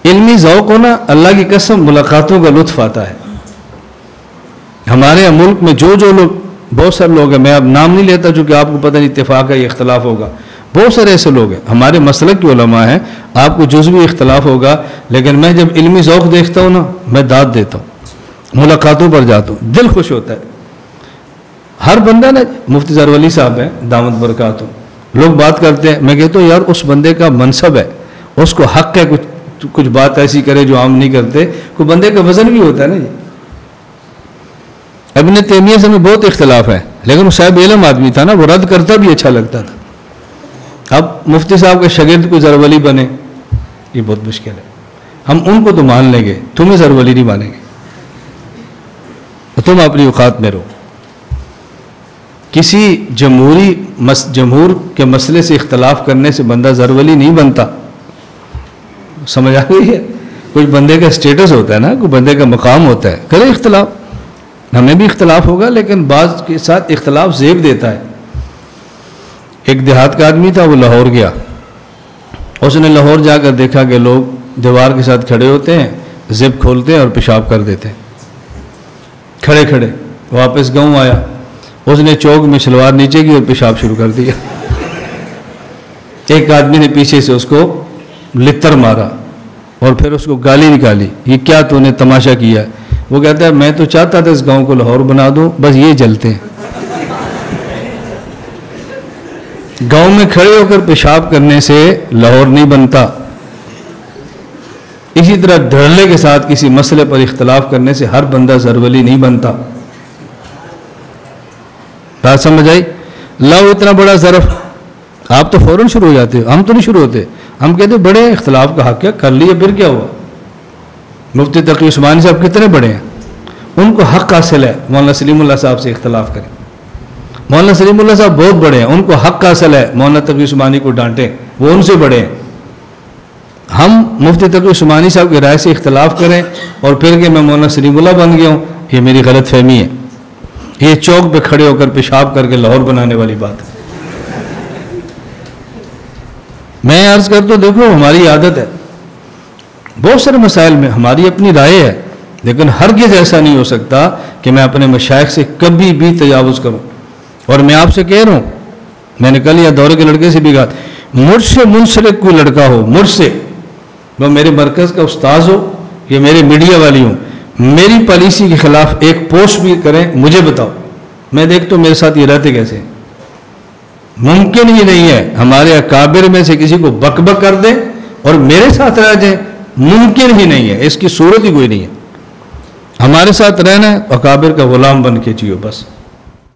علمی ذوق ہونا اللہ کی قسم ملاقاتوں کا لطف آتا ہے. ہمارے ملک میں جو لوگ، بہت سارے لوگ ہیں، میں اب نام نہیں لیتا چونکہ آپ کو پتہ نہیں اتفاق ہے یا اختلاف ہوگا، بہت سارے ایسے لوگ ہیں ہمارے مسلک کے علماء ہیں، آپ کو جزوی اختلاف ہوگا، لیکن میں جب علمی ذوق دیکھتا ہوں نا میں داد دیتا ہوں، ملاقاتوں پر جاتا ہوں، دل خوش ہوتا ہے. ہر بندہ نا، مفتی ظہر ولی صاحب ہیں دامت برکاتہ، لوگ بات کرتے ہیں، میں کہتا ہوں یار اس بندے کا منصب ہے، اس کو حق ہے کچھ بات ایسی کرے جو عام نہیں کرتے، کوئی بندے کا وزن بھی ہوتا ہے نا. جی ابن تیمیہ سے میں بہت اختلاف ہے، لیکن وہ صاحب علم آدمی تھا نا، وہ رد کرتا بھی اچھا لگتا تھا. اب مفتی صاحب کے شاگرد کو ظہر ولی بنے، یہ بہت مشکل ہے. ہم ان کو تو مان لیں گے، تمہیں ظہر ولی نہیں مانیں گے، تم اپنی اوقات میں رہو. کسی جمہور کے مسئلے سے اختلاف کرنے سے بندہ ظہر ولی نہیں بنتا. سمجھ آ گئی ہے؟ کوئی بندے کا اسٹیٹس ہوتا ہے نا، کوئی بندے کا مقام ہوتا ہے، کرے اختلاف، ہمیں بھی اختلاف ہوگا لیکن بعض کے ساتھ اختلاف زیب دیتا ہے. ایک دیہات کا آدمی تھا، وہ لاہور گیا، اس نے لاہور جا کر دیکھا کہ لوگ دیوار کے ساتھ کھڑے ہوتے ہیں، زب کھولتے ہیں اور پیشاب کر دیتے ہیں کھڑے کھڑے. واپس گاؤں آیا، اس نے چوک میں شلوار نیچے کی اور پیشاب شروع کر دیا. ایک آدمی نے پیچھے سے اس کو لتر مارا اور پھر اس کو گالی نکالی، یہ کیا تو نے تماشا کیا؟ وہ کہتا ہے میں تو چاہتا تھا اس گاؤں کو لاہور بنا دوں، بس یہ جلتے ہیں. گاؤں میں کھڑے ہو کر پیشاب کرنے سے لاہور نہیں بنتا. اسی طرح دھڑلے کے ساتھ کسی مسئلے پر اختلاف کرنے سے ہر بندہ ظہر ولی نہیں بنتا. بات سمجھ آئی؟ لاؤ اتنا بڑا ظرف، آپ تو فوراً شروع ہو جاتے ہو، ہم تو نہیں شروع ہوتے. ہم کہتے بڑے اختلاف کا حق ہے، کر لیے پھر کیا ہوا. مفتی تقی عثمانی صاحب کتنے بڑے ہیں، ان کو حق حاصل ہے مولانا سلیم اللہ صاحب سے اختلاف کریں. مولانا سلیم اللہ صاحب بہت بڑے ہیں، ان کو حق حاصل ہے مولانا تقی عثمانی کو ڈانٹیں، وہ ان سے بڑے ہیں. ہم مفتی تقی عثمانی صاحب کی رائے سے اختلاف کریں اور پھر کہ میں مولانا سلیم اللہ بن گیا ہوں، یہ میری غلط فہمی ہے. یہ چوک پہ کھڑے ہو کر پیشاب کر کے لاہور بنانے والی بات ہے. میں عرض کرتا ہوں دیکھو ہماری عادت ہے، بہت سارے مسائل میں ہماری اپنی رائے ہے، لیکن ہرگز ایسا نہیں ہو سکتا کہ میں اپنے مشائخ سے کبھی بھی تجاوز کروں. اور میں آپ سے کہہ رہا ہوں، میں نے کل یا دورے کے لڑکے سے بھی کہا، مجھ سے منسلک کوئی لڑکا ہو، مجھ سے، وہ میرے مرکز کا استاذ ہو یا میرے میڈیا والی ہوں، میری پالیسی کے خلاف ایک پوسٹ بھی کریں، مجھے بتاؤ، میں دیکھتا ہوں میرے ساتھ یہ رہتے کیسے. ممکن ہی نہیں ہے ہمارے اکابر میں سے کسی کو بک بک کر دیں اور میرے ساتھ رہ جائیں، ممکن ہی نہیں ہے، اس کی صورت ہی کوئی نہیں ہے. ہمارے ساتھ رہنا ہے اکابر کا غلام بن کے جیو بس.